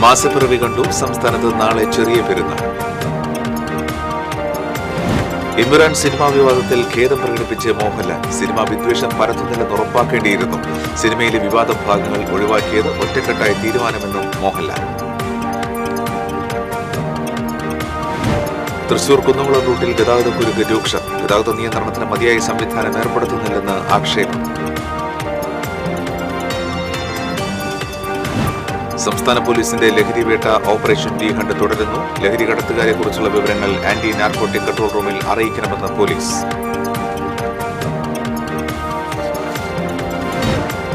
മാസപ്പിറവി കണ്ടു. സംസ്ഥാനത്ത് നാളെ ചെറിയ പെരുന്നാൾ. ഇമ്രാൻ സിനിമാ വിവാദത്തിൽ ഖേദം പ്രകടിപ്പിച്ച് മോഹൻലാൽ. സിനിമ വിദ്വേഷം പരത്തുന്നില്ലെന്ന് ഉറപ്പാക്കേണ്ടിയിരുന്നു. സിനിമയിലെ വിവാദ ഭാഗങ്ങൾ ഒഴിവാക്കിയത് ഒറ്റക്കെട്ടായ തീരുമാനമെന്നും മോഹൻലാൽ. തൃശൂർ കുന്നംകുളം റൂട്ടിൽ ഗതാഗതക്കുരുക്ക് രൂക്ഷം. ഗതാഗത നിയന്ത്രണത്തിന് മതിയായ സംവിധാനം ഏർപ്പെടുത്തുന്നില്ലെന്ന് ആക്ഷേപം. സംസ്ഥാന പോലീസിന്റെ ലഹരിവേട്ട ഓപ്പറേഷൻ ഡി ഹണ്ട് തുടരുന്നു. ലഹരി കടത്തുകാരെക്കുറിച്ചുള്ള വിവരങ്ങൾ ആന്റി നാർക്കോട്ടിക് കൺട്രോൾ റൂമിൽ അറിയിക്കണമെന്ന് പോലീസ്.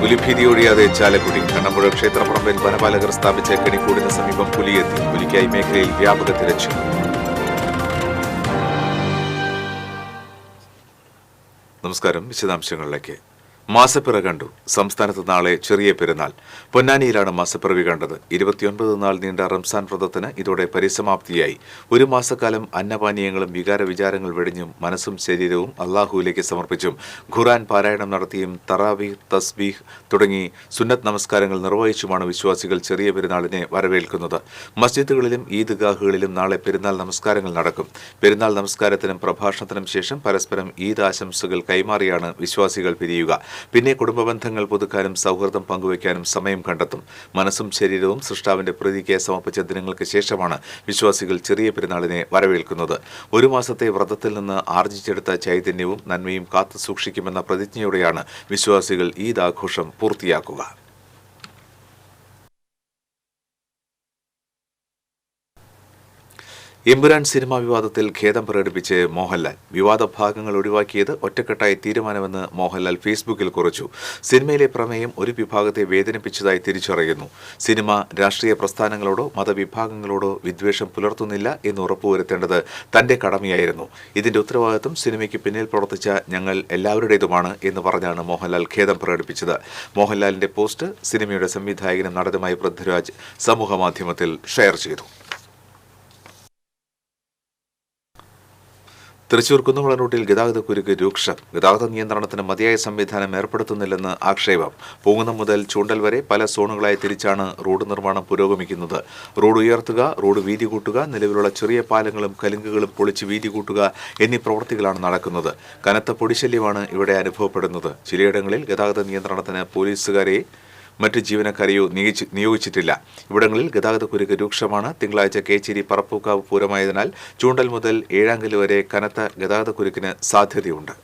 പുലിഭീതി ഒഴിയാതെ ചാലക്കുടി. കണ്ണമ്പുഴ ക്ഷേത്രപ്പറമ്പിൽ വനപാലകർ സ്ഥാപിച്ച കെണിക്കൂടിന് സമീപം പുലിയെത്തി. പുലിക്കായി മേഖലയിൽ വ്യാപക തിരച്ചിൽ. നമസ്കാരം. വിശദാംശങ്ങളിലേക്ക്. മാസപ്പിറ കണ്ടു. സംസ്ഥാനത്ത് നാളെ ചെറിയ പെരുന്നാൾ. പൊന്നാനിയിലാണ് മാസപ്പിറവി കണ്ടത്. 29 നാൾ നീണ്ട റംസാൻ വ്രതത്തിന് ഇതോടെ പരിസമാപ്തിയായി. ഒരു മാസക്കാലം അന്നപാനീയങ്ങളും വികാര വിചാരങ്ങൾ വെടിഞ്ഞും മനസ്സും ശരീരവും അള്ളാഹുവിലേക്ക് സമർപ്പിച്ചും ഖുർആൻ പാരായണം നടത്തിയും തറാവീഹ്, തസ്ബീഹ് തുടങ്ങി സുന്നത്ത് നമസ്കാരങ്ങൾ നിർവഹിച്ചുമാണ് വിശ്വാസികൾ ചെറിയ പെരുന്നാളിനെ വരവേൽക്കുന്നത്. മസ്ജിദുകളിലും ഈദ്ഗാഹുകളിലും നാളെ പെരുന്നാൾ നമസ്കാരങ്ങൾ നടക്കും. പെരുന്നാൾ നമസ്കാരത്തിനും പ്രഭാഷണത്തിനും ശേഷം പരസ്പരം ഈദ് ആശംസകൾ കൈമാറിയാണ് വിശ്വാസികൾ പിരിയുക. പിന്നെ കുടുംബബന്ധങ്ങൾ പുതുക്കാനും സൗഹൃദം പങ്കുവയ്ക്കാനും സമയം കണ്ടെത്തും. മനസ്സും ശരീരവും സൃഷ്ടാവിന്റെ പ്രീതിക്ക് സമർപ്പിച്ച ദിനങ്ങൾക്ക് ശേഷമാണ് വിശ്വാസികൾ ചെറിയ പെരുന്നാളിനെ വരവേൽക്കുന്നത്. ഒരു മാസത്തെ വ്രതത്തിൽ നിന്ന് ആർജിച്ചെടുത്ത ചൈതന്യവും നന്മയും കാത്തു സൂക്ഷിക്കുമെന്ന പ്രതിജ്ഞയോടെയാണ് വിശ്വാസികൾ ഈദ് ആഘോഷം പൂർത്തിയാക്കുക. ഇമ്രാൻ സിനിമാ വിവാദത്തിൽ ഖേദം പ്രകടിപ്പിച്ച് മോഹൻലാൽ. വിവാദ ഭാഗങ്ങൾ ഒഴിവാക്കിയത് ഒറ്റക്കെട്ടായ തീരുമാനമെന്ന് മോഹൻലാൽ ഫേസ്ബുക്കിൽ കുറിച്ചു. സിനിമയിലെ പ്രമേയം ഒരു വിഭാഗത്തെ വേദനിപ്പിച്ചതായി തിരിച്ചറിയുന്നു. സിനിമ രാഷ്ട്രീയ പ്രസ്ഥാനങ്ങളോടോ മതവിഭാഗങ്ങളോടോ വിദ്വേഷം പുലർത്തുന്നില്ല എന്ന് ഉറപ്പുവരുത്തേണ്ടത് തന്റെ കടമയായിരുന്നു. ഇതിന്റെ ഉത്തരവാദിത്വം സിനിമയ്ക്ക് പിന്നിൽ പ്രവർത്തിച്ച ഞങ്ങൾ എല്ലാവരുടേതുമാണ് എന്ന് പറഞ്ഞാണ് മോഹൻലാൽ ഖേദം പ്രകടിപ്പിച്ചത്. മോഹൻലാലിന്റെ പോസ്റ്റ് സിനിമയുടെ സംവിധായകനും നടനുമായ പൃഥ്വിരാജ് സമൂഹമാധ്യമത്തിൽ ഷെയർ ചെയ്തു. തൃശൂർ കുന്നംകുളം റൂട്ടിൽ ഗതാഗതക്കുരുക്ക് രൂക്ഷം. ഗതാഗത നിയന്ത്രണത്തിന് മതിയായ സംവിധാനം ഏർപ്പെടുത്തുന്നില്ലെന്ന് ആക്ഷേപം. പൂങ്കുന്നം മുതൽ ചൂണ്ടൽ വരെ പല സോണുകളായി തിരിച്ചാണ് റോഡ് നിർമ്മാണം പുരോഗമിക്കുന്നത്. റോഡ് ഉയർത്തുക, റോഡ് വീതി കൂട്ടുക, നിലവിലുള്ള ചെറിയ പാലങ്ങളും കലുങ്കുകളും പൊളിച്ച് വീതി കൂട്ടുക എന്നീ പ്രവൃത്തികളാണ് നടക്കുന്നത്. കനത്ത പൊടിശല്യമാണ് ഇവിടെ അനുഭവപ്പെടുന്നത്. ചിലയിടങ്ങളിൽ ഗതാഗത നിയന്ത്രണത്തിന് പോലീസുകാരെ മറ്റ് ജീവനക്കാരെയോ നിയോഗിച്ചിട്ടില്ല. ഇവിടങ്ങളിൽ ഗതാഗതക്കുരുക്ക് രൂക്ഷമാണ്. തിങ്കളാഴ്ച കേച്ചേരി പറപ്പൂക്കാവ് പൂരമായതിനാൽ ചൂണ്ടൽ മുതൽ ഏഴാങ്കല് വരെ കനത്ത ഗതാഗതക്കുരുക്കിന് സാധ്യതയുണ്ട്.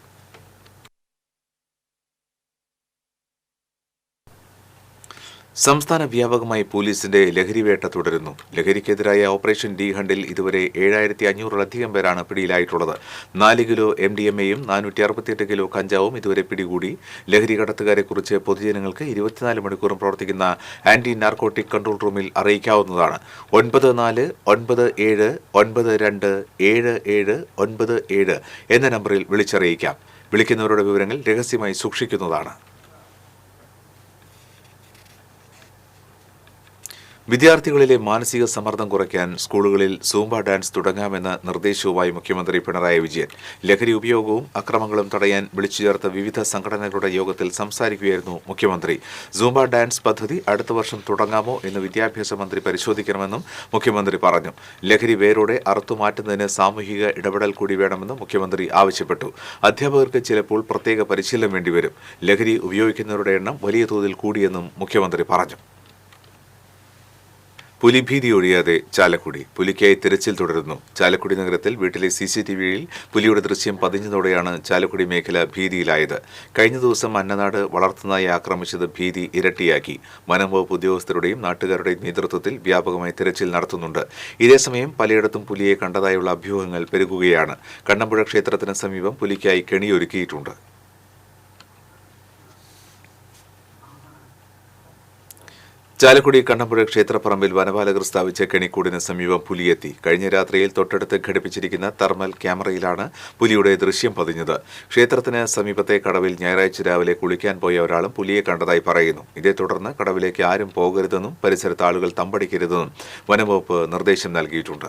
സംസ്ഥാന വ്യാപകമായി പോലീസിന്റെ ലഹരിവേട്ട തുടരുന്നു. ലഹരിക്കെതിരായ ഓപ്പറേഷൻ ഡി ഹണ്ടിൽ ഇതുവരെ 7500-ലധികം പേരാണ് പിടിയിലായിട്ടുള്ളത്. 4 കിലോ MDMAയും 468 കിലോ കഞ്ചാവും ഇതുവരെ പിടികൂടി. ലഹരി കടത്തുകാരെക്കുറിച്ച് പൊതുജനങ്ങൾക്ക് 24 മണിക്കൂറും പ്രവർത്തിക്കുന്ന ആന്റി നാർക്കോട്ടിക് കൺട്രോൾ റൂമിൽ അറിയിക്കാവുന്നതാണ്. 9497927797 എന്ന നമ്പറിൽ വിളിച്ചറിയിക്കാം. വിളിക്കുന്നവരുടെ വിവരങ്ങൾ രഹസ്യമായി സൂക്ഷിക്കുന്നതാണ്. വിദ്യാർത്ഥികളിലെ മാനസിക സമ്മർദ്ദം കുറയ്ക്കാൻ സ്കൂളുകളിൽ സൂംബ ഡാൻസ് തുടങ്ങാമെന്ന നിർദ്ദേശവുമായി മുഖ്യമന്ത്രി പിണറായി വിജയൻ. ലഹരി ഉപയോഗവും അക്രമങ്ങളും തടയാൻ വിളിച്ചു ചേർത്ത വിവിധ സംഘടനകളുടെ യോഗത്തിൽ സംസാരിക്കുകയായിരുന്നു മുഖ്യമന്ത്രി. സൂംബ ഡാൻസ് പദ്ധതി അടുത്ത വർഷം തുടങ്ങാമോ എന്ന് വിദ്യാഭ്യാസ മന്ത്രി പരിശോധിക്കണമെന്നും മുഖ്യമന്ത്രി പറഞ്ഞു. ലഹരി വേരോടെ അറുത്തുമാറ്റുന്നതിന് സാമൂഹിക ഇടപെടൽ കൂടി വേണമെന്നും മുഖ്യമന്ത്രി ആവശ്യപ്പെട്ടു. അധ്യാപകർക്ക് ചിലപ്പോൾ പ്രത്യേക പരിശീലനം വേണ്ടിവരും. ലഹരി ഉപയോഗിക്കുന്നവരുടെ എണ്ണം വലിയ തോതിൽ കൂടിയെന്നും മുഖ്യമന്ത്രി പറഞ്ഞു. പുലിഭീതി ഒഴിയാതെ ചാലക്കുടി. പുലിക്കായി തിരച്ചിൽ തുടരുന്നു. ചാലക്കുടി നഗരത്തിൽ വീട്ടിലെ CCTVയിൽ പുലിയുടെ ദൃശ്യം പതിഞ്ഞതോടെയാണ് ചാലക്കുടി മേഖല ഭീതിയിലായത്. കഴിഞ്ഞ ദിവസം അന്നനാട് വളർത്തുനായെ ആക്രമിച്ചത് ഭീതി ഇരട്ടിയാക്കി. വനം വകുപ്പ് ഉദ്യോഗസ്ഥരുടെയും നാട്ടുകാരുടെയും നേതൃത്വത്തിൽ വ്യാപകമായി തിരച്ചിൽ നടത്തുന്നുണ്ട്. ഇതേസമയം പലയിടത്തും പുലിയെ കണ്ടതായുള്ള അഭ്യൂഹങ്ങൾ പെരുകുകയാണ്. കണ്ണമ്പുഴ ക്ഷേത്രത്തിന് സമീപം പുലിക്കായി കെണിയൊരുക്കിയിട്ടുണ്ട്. ചാലക്കുടി കണ്ണമ്പുഴ ക്ഷേത്രപ്പറമ്പിൽ വനപാലകർ സ്ഥാപിച്ച കെണിക്കൂടിന് സമീപം പുലിയെത്തി. കഴിഞ്ഞ രാത്രിയിൽ തൊട്ടടുത്ത് ഘടിപ്പിച്ചിരിക്കുന്ന തെർമൽ ക്യാമറയിലാണ് പുലിയുടെ ദൃശ്യം പതിഞ്ഞത്. ക്ഷേത്രത്തിന് സമീപത്തെ കടവിൽ ഞായറാഴ്ച രാവിലെ കുളിക്കാൻ പോയ ഒരാളും പുലിയെ കണ്ടതായി പറയുന്നു. ഇതേ തുടർന്ന് കടവിലേക്ക് ആരും പോകരുതെന്നും പരിസരത്ത് ആളുകൾ തമ്പടിക്കരുതെന്നും വനംവകുപ്പ് നിർദ്ദേശം നൽകിയിട്ടുണ്ട്.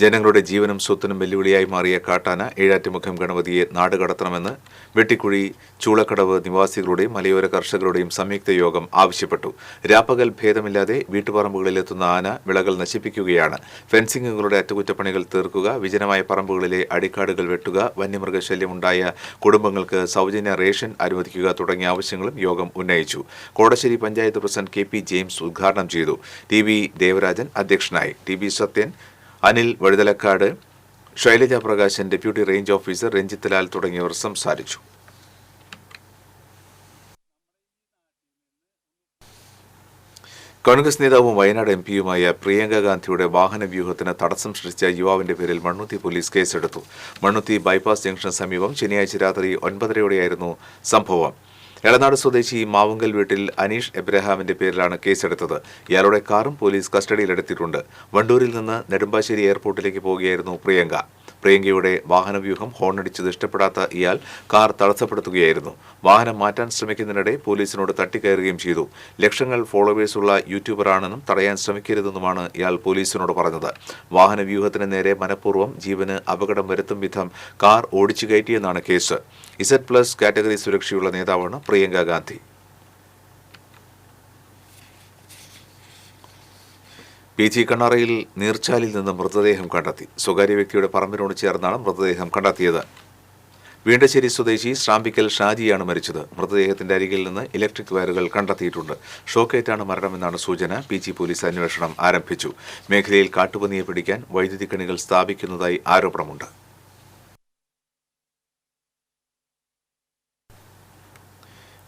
ജനങ്ങളുടെ ജീവനും സ്വത്തിനും വെല്ലുവിളിയായി മാറിയ കാട്ടാന ഏഴാറ്റുമുഖം ഗണപതിയെ നാടുകടത്തണമെന്ന് വെട്ടിക്കുഴി ചൂളക്കടവ് നിവാസികളുടെയും മലയോര കർഷകരുടെയും സംയുക്ത യോഗം ആവശ്യപ്പെട്ടു. രാപ്പകൽ ഭേദമില്ലാതെ വീട്ടുപറമ്പുകളിലെത്തുന്ന ആന വിളകൾ നശിപ്പിക്കുകയാണ്. ഫെൻസിംഗുകളുടെ അറ്റകുറ്റപ്പണികൾ തീർക്കുക, വിജനമായ പറമ്പുകളിലെ അടിക്കാടുകൾ വെട്ടുക, വന്യമൃഗശല്യമുണ്ടായ കുടുംബങ്ങൾക്ക് സൗജന്യ റേഷൻ അനുവദിക്കുക തുടങ്ങിയ ആവശ്യങ്ങളും യോഗം ഉന്നയിച്ചു. Kodassery panchayat president K P James ഉദ്ഘാടനം ചെയ്തു. ടി വി ദേവരാജൻ അധ്യക്ഷനായി. T B Sathyan, Anil Vazhuthalakkad, Shailaja Prakashan, deputy range officer Ranjith Lal തുടങ്ങിയവർ സംസാരിച്ചു. കോൺഗ്രസ് നേതാവും വയനാട് എംപിയുമായ പ്രിയങ്ക ഗാന്ധിയുടെ വാഹനവ്യൂഹത്തിന് തടസ്സം സൃഷ്ടിച്ച യുവാവിന്റെ പേരിൽ മണ്ണുത്തി പോലീസ് കേസെടുത്തു. മണ്ണുത്തി ബൈപ്പാസ് ജംഗ്ഷന് സമീപം ശനിയാഴ്ച രാത്രി 9:30 സംഭവം. എളനാട് സ്വദേശി മാവുങ്കൽ വീട്ടിൽ അനീഷ് എബ്രഹാമിന്റെ പേരിലാണ് കേസെടുത്തത്. ഇയാളുടെ കാറും പോലീസ് കസ്റ്റഡിയിലെടുത്തിട്ടുണ്ട്. വണ്ടൂരിൽ നിന്ന് നെടുമ്പാശ്ശേരി എയർപോർട്ടിലേക്ക് പോവുകയായിരുന്നു പ്രിയങ്ക. പ്രിയങ്കയുടെ വാഹനവ്യൂഹം ഹോണടിച്ചത് ഇഷ്ടപ്പെടാത്ത ഇയാൾ കാർ തടസ്സപ്പെടുത്തുകയായിരുന്നു. വാഹനം മാറ്റാൻ ശ്രമിക്കുന്നതിനിടെ പോലീസിനോട് തട്ടിക്കയറുകയും ചെയ്തു. ലക്ഷങ്ങൾ ഫോളോവേഴ്സുള്ള യൂട്യൂബറാണെന്നും തടയാൻ ശ്രമിക്കരുതെന്നുമാണ് ഇയാൾ പോലീസിനോട് പറഞ്ഞത്. വാഹനവ്യൂഹത്തിന് നേരെ മനഃപൂർവ്വം ജീവന് അപകടം വരുത്തും വിധം കാർ ഓടിച്ചു കയറ്റിയെന്നാണ് കേസ്. Z+ കാറ്റഗറി സുരക്ഷയുള്ള നേതാവാണ് പ്രിയങ്ക ഗാന്ധി. PG കണ്ണാറയിൽ നീർച്ചാലിൽ നിന്ന് മൃതദേഹം കണ്ടെത്തി. സ്വകാര്യ വ്യക്തിയുടെ പറമ്പിനോട് ചേർന്നാണ് മൃതദേഹം കണ്ടെത്തിയത്. വീണ്ടശ്ശേരി സ്വദേശി ശ്രാമ്പിക്കൽ ഷാജിയാണ് മരിച്ചത്. മൃതദേഹത്തിന്റെ അരികിൽ നിന്ന് ഇലക്ട്രിക് വയറുകൾ കണ്ടെത്തിയിട്ടുണ്ട്. ഷോക്കേറ്റാണ് മരണമെന്നാണ് സൂചന. PG പോലീസ് അന്വേഷണം ആരംഭിച്ചു. മേഖലയിൽ കാട്ടുപന്നിയെ പിടിക്കാൻ വൈദ്യുതി കണികൾ സ്ഥാപിക്കുന്നതായി ആരോപണമുണ്ട്.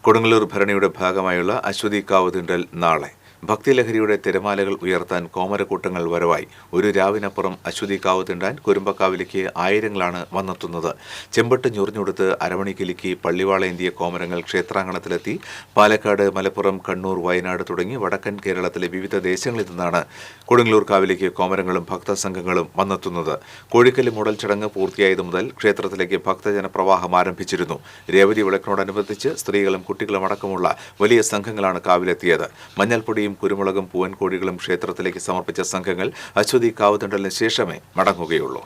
കൊടുങ്ങല്ലൂർ ഭരണിയുടെ ഭാഗമായുള്ള അശ്വതി കാവ് തീണ്ടൽ നാളെ. ഭക്തിലഹരിയുടെ തിരമാലകൾ ഉയർത്താൻ കോമരക്കൂട്ടങ്ങൾ വരവായി. ഒരു രാവിനപ്പുറം അശ്വതി കാവ് തീണ്ടാൻ കുരുമ്പക്കാവിലേക്ക് ആയിരങ്ങളാണ് വന്നെത്തുന്നത്. ചെമ്പട്ട് ഞൊറിഞ്ഞുകൊടുത്ത് അരമണി കിലുക്കി പള്ളിവാളേന്തിയ കോമരങ്ങൾ ക്ഷേത്രാങ്കണത്തിലെത്തി. പാലക്കാട്, മലപ്പുറം, കണ്ണൂർ, വയനാട് തുടങ്ങി വടക്കൻ കേരളത്തിലെ വിവിധ ദേശങ്ങളിൽ നിന്നാണ് കൊടുങ്ങല്ലൂർ കാവിലേക്ക് കോമരങ്ങളും ഭക്തസംഘങ്ങളും വന്നെത്തുന്നത്. കോഴിക്കല് മൂടൽ ചടങ്ങ് പൂർത്തിയായതു മുതൽ ക്ഷേത്രത്തിലേക്ക് ഭക്തജനപ്രവാഹം ആരംഭിച്ചിരുന്നു. രേവതി വിളക്കിനോടനുബന്ധിച്ച് സ്ത്രീകളും കുട്ടികളും അടക്കമുള്ള വലിയ സംഘങ്ങളാണ് കാവിലെത്തിയത്. മഞ്ഞൾപ്പൊടി കുരുമുളകും പൂവൻകോഴികളും ക്ഷേത്രത്തിലേക്ക് സമർപ്പിച്ച സംഘങ്ങൾ അശ്വതി കാവുതണ്ടലിന് ശേഷമേ മടങ്ങുകയുള്ളൂ.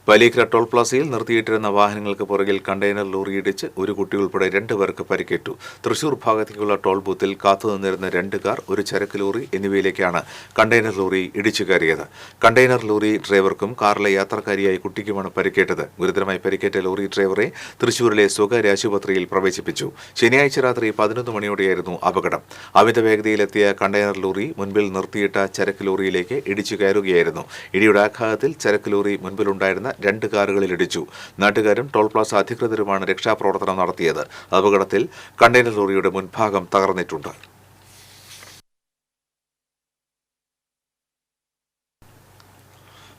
പലീക്കര ടോൾ പ്ലാസയിൽ നിർത്തിയിട്ടിരുന്ന വാഹനങ്ങൾക്ക് പുറകിൽ കണ്ടെയ്നർ ലോറി ഇടിച്ച് ഒരു കുട്ടി ഉൾപ്പെടെ 2 പേർക്ക് പരിക്കേറ്റു. തൃശൂർ ഭാഗത്തേക്കുള്ള ടോൾ ബൂത്തിൽ കാത്തുനിന്നിരുന്ന 2 കാർ, ഒരു ചരക്ക് ലോറി എന്നിവയിലേക്കാണ് കണ്ടെയ്നർ ലോറി ഇടിച്ചു കയറിയത്. കണ്ടെയ്നർ ലോറി ഡ്രൈവർക്കും കാറിലെ യാത്രക്കാരിയായ കുട്ടിക്കുമാണ് പരിക്കേറ്റത്. ഗുരുതരമായി പരിക്കേറ്റ ലോറി ഡ്രൈവറെ തൃശൂരിലെ സ്വകാര്യ ആശുപത്രിയിൽ പ്രവേശിപ്പിച്ചു. ശനിയാഴ്ച രാത്രി 11 മണിയോടെയായിരുന്നു അപകടം. അമിത വേഗതയിലെത്തിയ കണ്ടെയ്നർ ലോറി മുൻപിൽ നിർത്തിയിട്ട ചരക്ക് ലോറിയിലേക്ക് ഇടിച്ചു കയറുകയായിരുന്നു. ഇടിയുടെ ആഘാതത്തിൽ ചരക്ക് ലോറി മുൻപിലുണ്ടായിരുന്ന 2 കാറുകളിൽ ഇടിച്ചു. നാട്ടുകാരും ടോൾ പ്ലാസ അധികൃതരുമാണ് രക്ഷാപ്രവർത്തനം നടത്തിയത്. അപകടത്തിൽ കണ്ടെയ്നർ ലോറിയുടെ മുൻഭാഗം തകർന്നിട്ടുണ്ട്.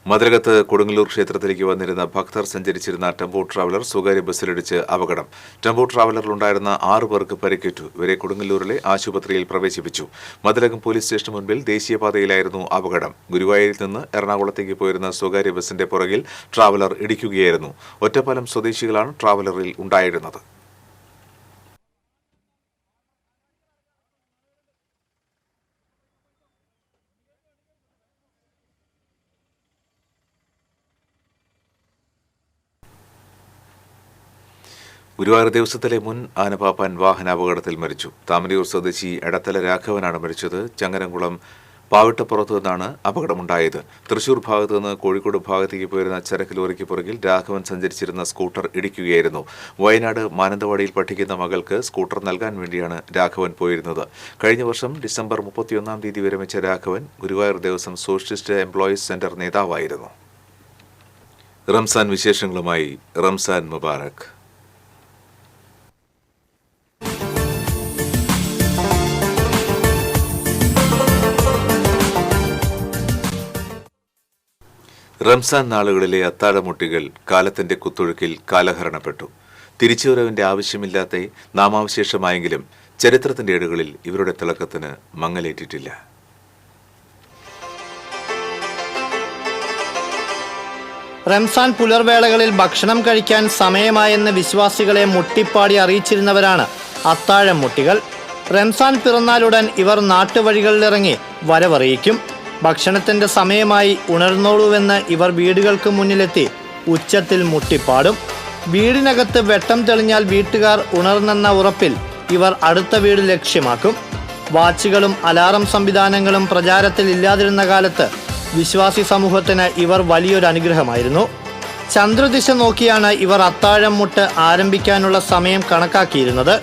മതിലകത്ത് കൊടുങ്ങല്ലൂർ ക്ഷേത്രത്തിലേക്ക് വന്നിരുന്ന ഭക്തർ സഞ്ചരിച്ചിരുന്ന ടെമ്പോ ട്രാവലർ സ്വകാര്യ ബസ്സിലിടിച്ച് അപകടം. ടെമ്പോ ട്രാവലറിലുണ്ടായിരുന്ന 6 പേർക്ക് പരിക്കേറ്റു. ഇവരെ കൊടുങ്ങല്ലൂരിലെ ആശുപത്രിയിൽ പ്രവേശിപ്പിച്ചു. മതിലകം പോലീസ് സ്റ്റേഷന് മുൻപിൽ ദേശീയപാതയിലായിരുന്നു അപകടം. ഗുരുവായൂരിൽ നിന്ന് എറണാകുളത്തേക്ക് പോയിരുന്ന സ്വകാര്യ ബസിന്റെ പുറകിൽ ട്രാവലർ ഇടിക്കുകയായിരുന്നു. ഒറ്റപ്പാലം സ്വദേശികളാണ് ട്രാവലറിൽ ഉണ്ടായിരുന്നത്. ഗുരുവായൂർ ദേവസ്വത്തിലെ മുൻ ആനപ്പാപ്പാൻ വാഹനാപകടത്തിൽ മരിച്ചു. താമരയൂർ സ്വദേശി എടത്തല രാഘവനാണ് മരിച്ചത്. ചങ്ങരംകുളം പാവിട്ടപ്പുറത്തു നിന്നാണ് അപകടമുണ്ടായത്. തൃശൂർ ഭാഗത്തു നിന്ന് കോഴിക്കോട് ഭാഗത്തേക്ക് പോയിരുന്ന ചരക്ക് ലോറിക്ക് പുറകിൽ രാഘവൻ സഞ്ചരിച്ചിരുന്ന സ്കൂട്ടർ ഇടിക്കുകയായിരുന്നു. വയനാട് മാനന്തവാടിയിൽ പഠിക്കുന്ന മകൾക്ക് സ്കൂട്ടർ നൽകാൻ വേണ്ടിയാണ് രാഘവൻ പോയിരുന്നത്. കഴിഞ്ഞ വർഷം ഡിസംബർ 31 വിരമിച്ച Raghavan Guruvayur Devaswom socialist employees centre നേതാവായിരുന്നു. റംസാൻ വിശേഷങ്ങളുമായി റംസാൻ മുബാറക്. റംസാൻ നാളുകളിലെ അത്താഴമുട്ടികൾ കാലത്തിന്റെ കുത്തൊഴുക്കിൽ കാലഹരണപ്പെട്ടു. തിരിച്ചുവരവിന്റെ ആവശ്യമില്ലാത്ത നാമാവശേഷമായെങ്കിലും ചരിത്രത്തിന്റെ ഏടുകളിൽ ഇവരുടെ തിളക്കത്തിന് മങ്ങലേറ്റിട്ടില്ല. റംസാൻ പുലർവേളകളിൽ ഭക്ഷണം കഴിക്കാൻ സമയമായെന്ന് വിശ്വാസികളെ മുട്ടിപ്പാടി അറിയിച്ചിരുന്നവരാണ് അത്താഴം മുട്ടികൾ. റംസാൻ പിറന്നാലുടൻ ഇവർ നാട്ടുവഴികളിലിറങ്ങി വരവറിയിക്കും. ഭക്ഷണത്തിന്റെ സമയമായി ഉണർന്നോളൂവെന്ന് ഇവർ വീടുകൾക്ക് മുന്നിലെത്തി ഉച്ചത്തിൽ മുട്ടിപ്പാടും. വീടിനകത്ത് വെട്ടം തെളിഞ്ഞാൽ വീട്ടുകാർ ഉണർന്നെന്ന ഉറപ്പിൽ ഇവർ അടുത്ത വീട് ലക്ഷ്യമാക്കും. വാച്ചുകളും അലാറം സംവിധാനങ്ങളും പ്രചാരത്തിൽ ഇല്ലാതിരുന്ന കാലത്ത് വിശ്വാസി സമൂഹത്തിന് ഇവർ വലിയൊരു അനുഗ്രഹമായിരുന്നു. ചന്ദ്രദിശ നോക്കിയാണ് ഇവർ അത്താഴം മുട്ട് ആരംഭിക്കാനുള്ള സമയം കണക്കാക്കിയിരുന്നത്.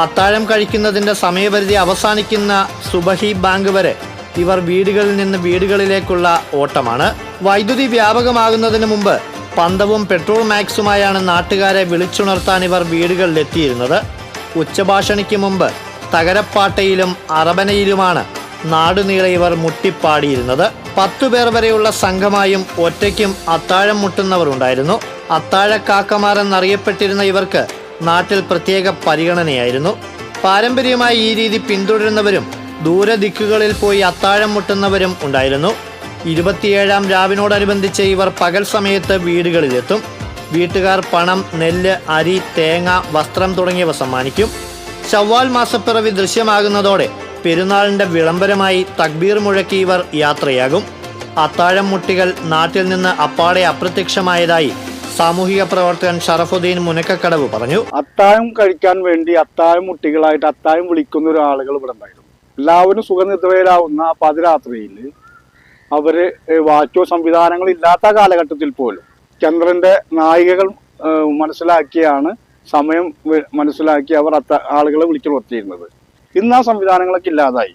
അത്താഴം കഴിക്കുന്നതിൻ്റെ സമയപരിധി അവസാനിക്കുന്ന സുബഹി ബാങ്ക് വരെ ഇവർ വീടുകളിൽ നിന്ന് വീടുകളിലേക്കുള്ള ഓട്ടമാണ്. വൈദ്യുതി വ്യാപകമാകുന്നതിന് മുമ്പ് പന്തവും പെട്രോൾ മാക്സുമായാണ് നാട്ടുകാരെ വിളിച്ചുണർത്താൻ ഇവർ വീടുകളിലെത്തിയിരുന്നത്. ഉച്ചഭാഷണിക്ക് മുമ്പ് തകരപ്പാട്ടയിലും അറബനയിലുമാണ് നാടുനീളെ ഇവർ മുട്ടിപ്പാടിയിരുന്നത്. 10 പേർ വരെയുള്ള സംഘമായും ഒറ്റയ്ക്കും അത്താഴം മുട്ടുന്നവരുണ്ടായിരുന്നു. അത്താഴക്കാക്കമാർ എന്നറിയപ്പെട്ടിരുന്ന ഇവർക്ക് നാട്ടിൽ പ്രത്യേക പരിഗണനയായിരുന്നു. പാരമ്പര്യമായി ഈ രീതി പിന്തുടരുന്നവരും ദൂരദിക്കുകളിൽ പോയി അത്താഴം മുട്ടുന്നവരും ഉണ്ടായിരുന്നു. 27-ാം രാവിനോടനുബന്ധിച്ച് ഇവർ പകൽ സമയത്ത് വീടുകളിലെത്തും. വീട്ടുകാർ പണം, നെല്ല്, അരി, തേങ്ങ, വസ്ത്രം തുടങ്ങിയവ സമ്മാനിക്കും. ശവ്വാൽ മാസപ്പിറവി ദൃശ്യമാകുന്നതോടെ പെരുന്നാളിന്റെ വിളംബരമായി തക്ബീർ മുഴക്കി ഇവർ യാത്രയാകും. അത്താഴം മുട്ടികൾ നാട്ടിൽ നിന്ന് അപ്പാടെ അപ്രത്യക്ഷമായതായി സാമൂഹിക പ്രവർത്തകൻ ഷറഫുദ്ദീൻ മുനക്കക്കടവ് പറഞ്ഞു. അത്താഴം കഴിക്കാൻ വേണ്ടി അത്താഴം മുട്ടികളായിട്ട് അത്താഴം വിളിക്കുന്ന ഒരു ആളുകൾ ഇവിടെ ഉണ്ടായിരുന്നു. എല്ലാവരും സുഖനിദ്രയിലാവുന്ന പാതിരാത്രിയിൽ അവര് വാച്ചോ സംവിധാനങ്ങൾ ഇല്ലാത്ത കാലഘട്ടത്തിൽ പോലും ചന്ദ്രന്റെ നായികകൾ മനസ്സിലാക്കിയാണ് സമയം മനസ്സിലാക്കി അവർ ആളുകളെ വിളിച്ചു നിർത്തിയിരുന്നത്. ഇന്ന് ആ സംവിധാനങ്ങളൊക്കെ ഇല്ലാതായി.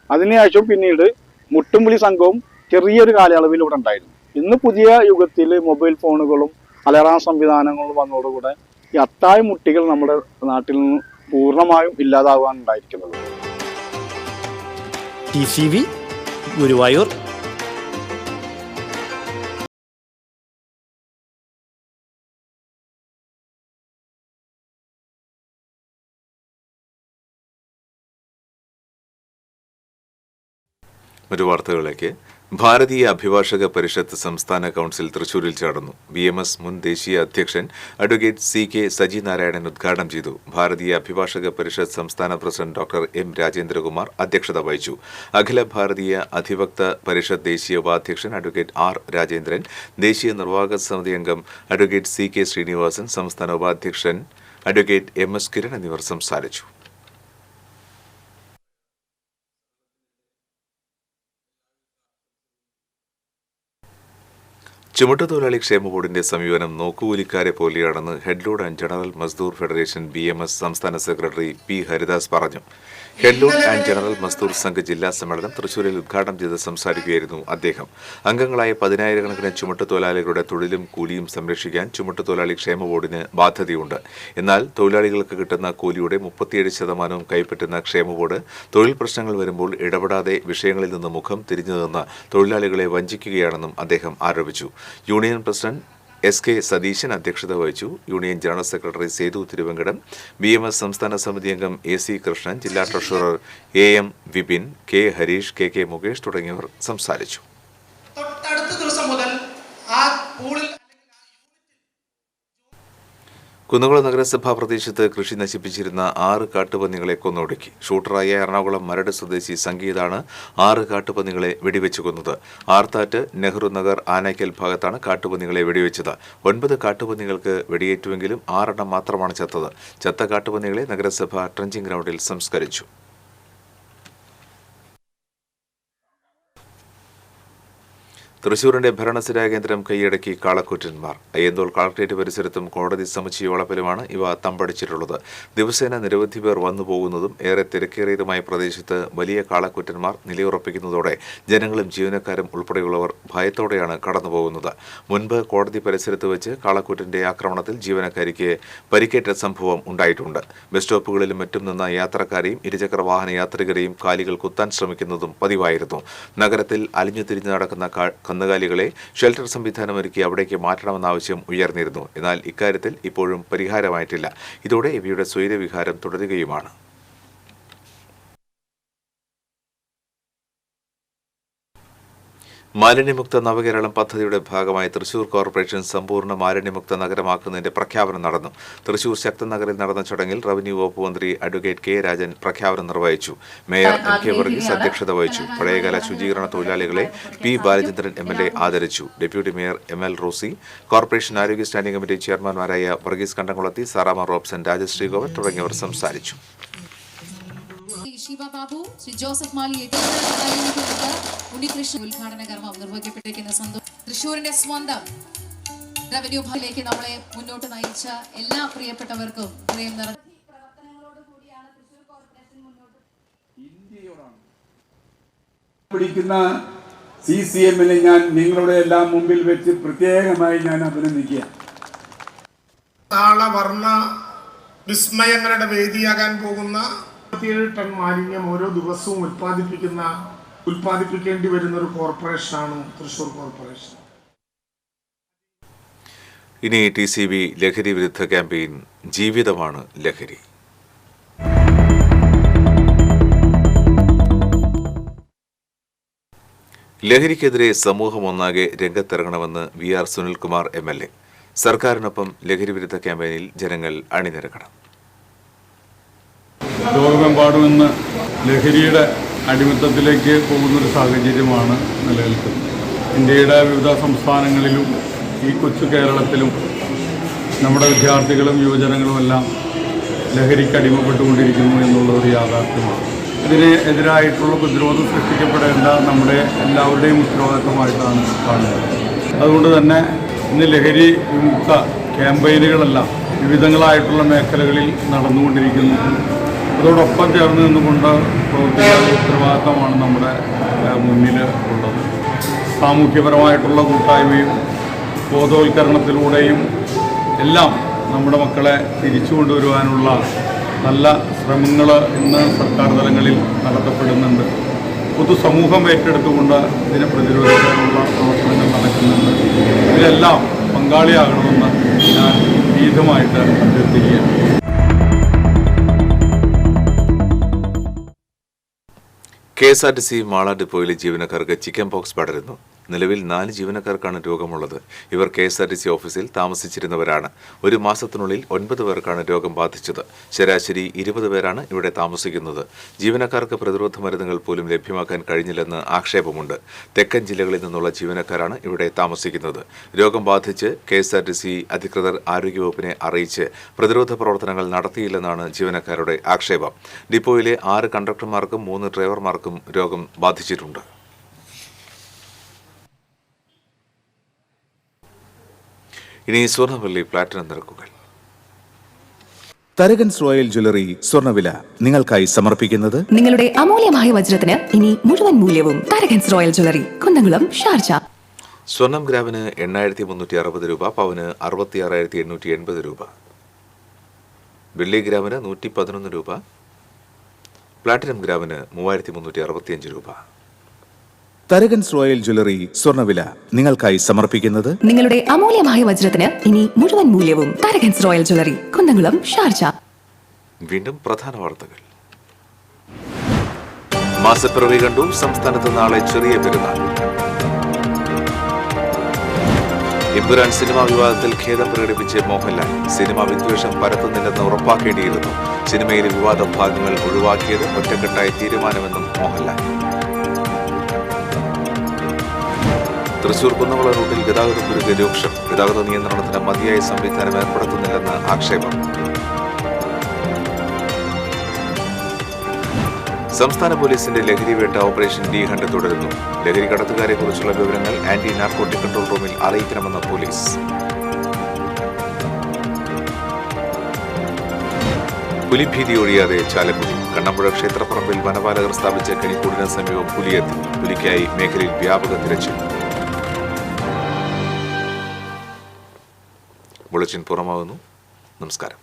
അതിനുശേഷം പിന്നീട് മുട്ടുംവിളി സംഘവും ചെറിയൊരു കാലയളവിൽ ഇവിടെ ഉണ്ടായിരുന്നു. ഇന്ന് പുതിയ യുഗത്തിൽ മൊബൈൽ ഫോണുകളും അലാറം സംവിധാനങ്ങളും വന്നതോടുകൂടെ ഈ അത്താഴം മുട്ടികൾ നമ്മുടെ നാട്ടിൽ നിന്ന് പൂർണ്ണമായും ഇല്ലാതാവാൻ ഉണ്ടായിരിക്കുന്നത്. TCV ഗുരുവായൂർ. മറ്റു വാർത്തകളിലേക്ക്. ഭാരതീയ അഭിഭാഷക പരിഷത്ത് സംസ്ഥാന കൌൺസിൽ തൃശൂരിൽ ചേർന്നു. BMS മുൻ ദേശീയ അധ്യക്ഷൻ അഡ്വക്കേറ്റ് CK സജി നാരായണൻ ഉദ്ഘാടനം ചെയ്തു. ഭാരതീയ അഭിഭാഷക പരിഷത്ത് സംസ്ഥാന പ്രസിഡന്റ് ഡോക്ടർ M രാജേന്ദ്രകുമാർ അധ്യക്ഷത വഹിച്ചു. അഖില ഭാരതീയ അധിവക്ത പരിഷത്ത് ദേശീയ ഉപാധ്യക്ഷൻ അഡ്വക്കേറ്റ് R രാജേന്ദ്രൻ, ദേശീയ നിർവാഹക സമിതി അംഗം അഡ്വക്കേറ്റ് CK ശ്രീനിവാസൻ, സംസ്ഥാന ഉപാധ്യക്ഷൻ അഡ്വക്കേറ്റ് MS കിരൺ എന്നിവർ സംസാരിച്ചു. ചുമട്ടുതൊഴിലാളി ക്ഷേമ ബോർഡിന്റെ സമീപനം നോക്കുകൂലിക്കാരെ പോലെയാണെന്ന് head load and general Mazdoor federation BMS സംസ്ഥാന സെക്രട്ടറി P ഹരിദാസ് പറഞ്ഞു. ഹെഡ്ലോഡ് ആൻഡ് ജനറൽ മസ്ദൂർ സംഘ് ജില്ലാ സമ്മേളനം തൃശൂരിൽ ഉദ്ഘാടനം ചെയ്ത് സംസാരിക്കുകയായിരുന്നു അദ്ദേഹം. അംഗങ്ങളായ 10,000-കണക്കിന് ചുമട്ടുതൊഴിലാളികളുടെ തൊഴിലും കൂലിയും സംരക്ഷിക്കാൻ ചുമട്ടുതൊഴിലാളി ക്ഷേമ ബോർഡിന് ബാധ്യതയുണ്ട്. എന്നാൽ തൊഴിലാളികൾക്ക് കിട്ടുന്ന കൂലിയുടെ 37% കൈപ്പറ്റുന്ന ക്ഷേമ ബോർഡ് തൊഴിൽ പ്രശ്നങ്ങൾ വരുമ്പോൾ ഇടപെടാതെ വിഷയങ്ങളിൽ നിന്ന് മുഖം തിരിഞ്ഞുനിന്ന് തൊഴിലാളികളെ വഞ്ചിക്കുകയാണെന്നും അദ്ദേഹം ആരോപിച്ചു. യൂണിയൻ പ്രസിഡന്റ് SK സതീശൻ അധ്യക്ഷത വഹിച്ചു. Union general secretary Sethu Thiruvankadam, BMS സംസ്ഥാന സമിതി അംഗം AC കൃഷ്ണൻ, ജില്ലാ treasurer AM Vipin, K Harish, KK Mukesh തുടങ്ങിയവർ സംസാരിച്ചു. തൊട്ടടുത്ത ദിവസം മുതൽ ആ പൂളിൽ കുന്നംകുളം നഗരസഭാ പ്രദേശത്ത് കൃഷി നശിപ്പിച്ചിരുന്ന 6 കാട്ടുപന്നികളെ കൊന്നൊടുക്കി. ഷൂട്ടറായ എറണാകുളം മരട് സ്വദേശി സംഗീതാണ് 6 കാട്ടുപന്നികളെ വെടിവെച്ച് കൊന്നത്. ആർത്താറ്റ്, നെഹ്റു നഗർ, ആനയ്ക്കൽ ഭാഗത്താണ് കാട്ടുപന്നികളെ വെടിവെച്ചത്. 9 കാട്ടുപന്നികൾക്ക് വെടിയേറ്റുവെങ്കിലും 6 എണ്ണം മാത്രമാണ് ചത്തത്. ചത്ത കാട്ടുപന്നികളെ നഗരസഭ ട്രഞ്ചിങ് ഗ്രൗണ്ടിൽ സംസ്കരിച്ചു. തൃശൂരിന്റെ ഭരണസ്ഥിരായ കേന്ദ്രം കൈയടക്കി കാളക്കൂറ്റന്മാർ. അയ്യന്തോൾ കളക്ടറേറ്റ് പരിസരത്തും കോടതി സമുച്ചയ വളപ്പിലുമാണ് ഇവ തമ്പടിച്ചിട്ടുള്ളത്. ദിവസേന നിരവധി പേർ വന്നുപോകുന്നതും ഏറെ തിരക്കേറിയതുമായ പ്രദേശത്ത് വലിയ കാളക്കൂറ്റന്മാർ നിലയുറപ്പിക്കുന്നതോടെ ജനങ്ങളും ജീവനക്കാരും ഉൾപ്പെടെയുള്ളവർ ഭയത്തോടെയാണ് കടന്നുപോകുന്നത്. മുൻപ് കോടതി പരിസരത്ത് വെച്ച് കാളക്കൂറ്റന്റെ ആക്രമണത്തിൽ ജീവനക്കാരിക്ക് പരിക്കേറ്റ സംഭവം ഉണ്ടായിട്ടുണ്ട്. ബസ് സ്റ്റോപ്പുകളിലും മറ്റും നിന്ന യാത്രക്കാരെയും ഇരുചക്ര വാഹന യാത്രികരെയും കാലികൾ കുത്താൻ ശ്രമിക്കുന്നതും പതിവായിരുന്നു. നഗരത്തിൽ അലിഞ്ഞു തിരിഞ്ഞു നടക്കുന്ന കന്നുകാലികളെ ഷെൽട്ടർ സംവിധാനമൊരുക്കി അവിടേക്ക് മാറ്റണമെന്ന ആവശ്യം ഉയർന്നിരുന്നു. എന്നാൽ ഇക്കാര്യത്തിൽ ഇപ്പോഴും പരിഹാരമായിട്ടില്ല. ഇതോടെ ഇവയുടെ സ്വൈരവിഹാരം തുടരുകയുമാണ്. മാലിന്യമുക്ത നവകേരളം പദ്ധതിയുടെ ഭാഗമായി തൃശൂർ കോർപ്പറേഷൻ സമ്പൂർണ്ണ മാലിന്യമുക്ത നഗരമാക്കുന്നതിന്റെ പ്രഖ്യാപനം നടന്നു. തൃശൂർ ശക്തൻ നഗറിൽ നടന്ന ചടങ്ങിൽ റവന്യൂ വകുപ്പ് മന്ത്രി അഡ്വക്കേറ്റ് കെ രാജൻ പ്രഖ്യാപനം നിർവഹിച്ചു. മേയർ എം കെ വർഗീസ് അധ്യക്ഷത വഹിച്ചു. പഴയകാല ശുചീകരണ തൊഴിലാളികളെ പി ബാലചന്ദ്രൻ MLA ആദരിച്ചു. ഡെപ്യൂട്ടി മേയർ ML റോസി, കോർപ്പറേഷൻ ആരോഗ്യ സ്റ്റാൻഡിംഗ് കമ്മിറ്റി ചെയർമാൻമാരായ വർഗീസ് കണ്ടംകുളത്തി, സാറാമ റോബ്സൺ, രാജശ്രീ ഗോവൻ തുടങ്ങിയവർ സംസാരിച്ചു. ശിവ ബാബു, ശ്രീ ജോസഫ് മാലി ഉണ്ണികൃഷ്ണൻ ഉദ്ഘാടന കർമ്മം നിർവഹിക്കപ്പെട്ടിരിക്കുന്ന തൃശ്ശൂരിന്റെ സ്വന്തം റവന്യൂ ഭാഗത്തിലേക്ക് നമ്മളെ മുന്നോട്ട് നയിച്ച എല്ലാ പ്രിയപ്പെട്ടവർക്കും ഹൃദയം നിറഞ്ഞ പിടിക്കുന്ന CCM-നെ ഞാൻ നിങ്ങളുടെ എല്ലാം മുമ്പിൽ വെച്ച് പ്രത്യേകമായി ഞാൻ അഭിനന്ദിക്കുക. താളവർണ്ണ വിസ്മയങ്ങളുടെ വേദിയാകാൻ പോകുന്ന 7 ടൺ മാലിന്യം ഓരോ ദിവസവും ഉൽപ്പാദിപ്പിക്കേണ്ടി വരുന്ന ഒരു കോർപ്പറേഷനാണ് തൃശ്ശൂർ കോർപ്പറേഷൻ. ഇനി TCB ലഹരി വിരുദ്ധ ക്യാമ്പയിൻ ജീവിതമാണ് ലഹരി. ലഹരിക്കെതിരെ സമൂഹം ഒന്നാകെ രംഗത്തിറങ്ങണമെന്ന് VR സുനിൽകുമാർ MLA. സർക്കാരിനൊപ്പം ലഹരി വിരുദ്ധ ക്യാമ്പയിനിൽ ജനങ്ങൾ അണിനിരക്കണം. ലോകമെമ്പാടും ഇന്ന് ലഹരിയുടെ അടിമത്തത്തിലേക്ക് പോകുന്നൊരു സാഹചര്യമാണ് നിലനിൽക്കുന്നത്. ഇന്ത്യയുടെ വിവിധ സംസ്ഥാനങ്ങളിലും ഈ കൊച്ചു കേരളത്തിലും നമ്മുടെ വിദ്യാർത്ഥികളും യുവജനങ്ങളുമെല്ലാം ലഹരിക്ക് അടിമപ്പെട്ടുകൊണ്ടിരിക്കുന്നു എന്നുള്ളൊരു യാഥാർത്ഥ്യമാണ്. ഇതിന് എതിരായിട്ടുള്ള പ്രതിരോധം സൃഷ്ടിക്കപ്പെടേണ്ട നമ്മുടെ എല്ലാവരുടെയും ഉത്തരവാദിത്തമായിട്ടാണ് കാണുന്നത്. അതുകൊണ്ട് തന്നെ ഇന്ന് ലഹരി വിമുക്ത ക്യാമ്പയിനുകളെല്ലാം വിവിധങ്ങളായിട്ടുള്ള മേഖലകളിൽ നടന്നുകൊണ്ടിരിക്കുന്നു. അതോടൊപ്പം ചേർന്ന് നിന്നുകൊണ്ട് പ്രവർത്തിക്കുന്ന ഉത്തരവാദിത്തമാണ് നമ്മുടെ മുന്നിൽ ഉള്ളത്. സാമൂഹ്യപരമായിട്ടുള്ള കൂട്ടായ്മയും ബോധവൽക്കരണത്തിലൂടെയും എല്ലാം നമ്മുടെ മക്കളെ തിരിച്ചു കൊണ്ടുവരുവാനുള്ള നല്ല ശ്രമങ്ങൾ ഇന്ന് സർക്കാർ തലങ്ങളിൽ നടത്തപ്പെടുന്നുണ്ട്. പൊതുസമൂഹം ഏറ്റെടുത്തുകൊണ്ട് ഇതിനെ പ്രതിരോധിക്കാനുള്ള പ്രവർത്തനങ്ങൾ നടക്കുന്നുണ്ട്. ഇതിലെല്ലാം പങ്കാളിയാകണമെന്ന് ഞാൻ വിനീതമായിട്ട് അഭ്യർത്ഥിക്കുകയാണ്. KSRTC മാള ഡിപ്പോയിലെ ജീവനക്കാർക്ക് ചിക്കൻ പോക്സ് പടരുന്നു. നിലവിൽ 4 ജീവനക്കാർക്കാണ് രോഗമുള്ളത്. ഇവർ KSRTC ഓഫീസിൽ താമസിച്ചിരുന്നവരാണ്. ഒരു മാസത്തിനുള്ളിൽ 9 പേർക്കാണ് രോഗം ബാധിച്ചത്. ശരാശരി 20 പേരാണ് ഇവിടെ താമസിക്കുന്നത്. ജീവനക്കാർക്ക് പ്രതിരോധ മരുന്നുകൾ പോലും ലഭ്യമാക്കാൻ കഴിഞ്ഞില്ലെന്ന് ആക്ഷേപമുണ്ട്. തെക്കൻ ജില്ലകളിൽ നിന്നുള്ള ജീവനക്കാരാണ് ഇവിടെ താമസിക്കുന്നത്. രോഗം ബാധിച്ച് KSRTC അധികൃതർ ആരോഗ്യവകുപ്പിനെ അറിയിച്ച് പ്രതിരോധ പ്രവർത്തനങ്ങൾ നടത്തിയില്ലെന്നാണ് ജീവനക്കാരുടെ ആക്ഷേപം. ഡിപ്പോയിലെ 6 കണ്ടക്ടർമാർക്കും 3 ഡ്രൈവർമാർക്കും രോഗം ബാധിച്ചിട്ടുണ്ട്. ഇനി സ്വർണ്ണവല്ലി പ്ലാറ്റിനം നിരക്കുകൾ. തരകൻസ് റോയൽ ജ്വല്ലറി സ്വർണ്ണവില നിങ്ങൾക്കായി സമർപ്പിക്കുന്നത് നിങ്ങളുടെ അമൂല്യമായ വജ്രത്തിന് ഇനി മുഴുവൻ മൂല്യവും Tharakans royal jewellery, Kunnamkulam, Sharjah. സ്വർണം ഗ്രാമിന് 8,360 രൂപ, പവന് 66,880 രൂപ, വെള്ളി ഗ്രാമിന് 111 രൂപ, പ്ലാറ്റിനം ഗ്രാമിന് 3,365 രൂപ. തരകൻസ് റോയൽ ജ്വല്ലറി സ്വർണ്ണവില നിങ്ങൾക്കായി സമർപ്പിക്കുന്നത് നിങ്ങളുടെ അമൂല്യമായ വജ്രത്തിന് ഇനി മുഴുവൻ മൂല്യവും Tharakans royal jewellery, Kunnamkulam, Sharjah. വീണ്ടും പ്രധാന വാർത്തകൾ. മാസപ്പിറവി കണ്ടു. സംസ്ഥാനത്ത് നാളെ ചെറിയ പെരുന്നാൾ. എമ്പുരാൻ സിനിമാ വിവാദത്തിൽ ഖേദം പ്രകടിപ്പിച്ച് മോഹൻലാൽ. സിനിമ വിദ്വേഷം പരത്തുന്നില്ലെന്ന് ഉറപ്പാക്കേണ്ടിയിരുന്നു. സിനിമയിലെ വിവാദ ഭാഗങ്ങൾ ഒഴിവാക്കിയത് ഒറ്റക്കെട്ടായ തീരുമാനമെന്നും മോഹൻലാൽ. തൃശൂർ കുന്നംകുളം റൂട്ടിൽ ഗതാഗതക്കുരുക്ക് രൂക്ഷം. ഗതാഗത നിയന്ത്രണത്തിന് മതിയായ സംവിധാനം ഏർപ്പെടുത്തുന്നില്ലെന്ന് ആക്ഷേപം. സംസ്ഥാന പോലീസിന്റെ ലഹരിവേട്ട ഓപ്പറേഷൻ ഡി ഹണ്ട് തുടരുന്നു. ലഹരി കടത്തുകാരെ കുറിച്ചുള്ള വിവരങ്ങൾ ആന്റി നാർക്കോട്ടിക് കൺട്രോൾ റൂമിൽ അറിയിക്കണമെന്ന് പോലീസ്. പുലിഭീതി ഒഴിയാതെ ചാലക്കുടി. കണ്ണമ്പുഴ ക്ഷേത്രപ്പറമ്പിൽ വനപാലകർ സ്ഥാപിച്ച കനിക്കൂടിന് സമീപം പുലിയെത്തി. പുലിക്കായി മേഖലയിൽ വ്യാപക തിരച്ചിൽ. ബുള്ളറ്റിൻ പുറമാകുന്നു. നമസ്കാരം.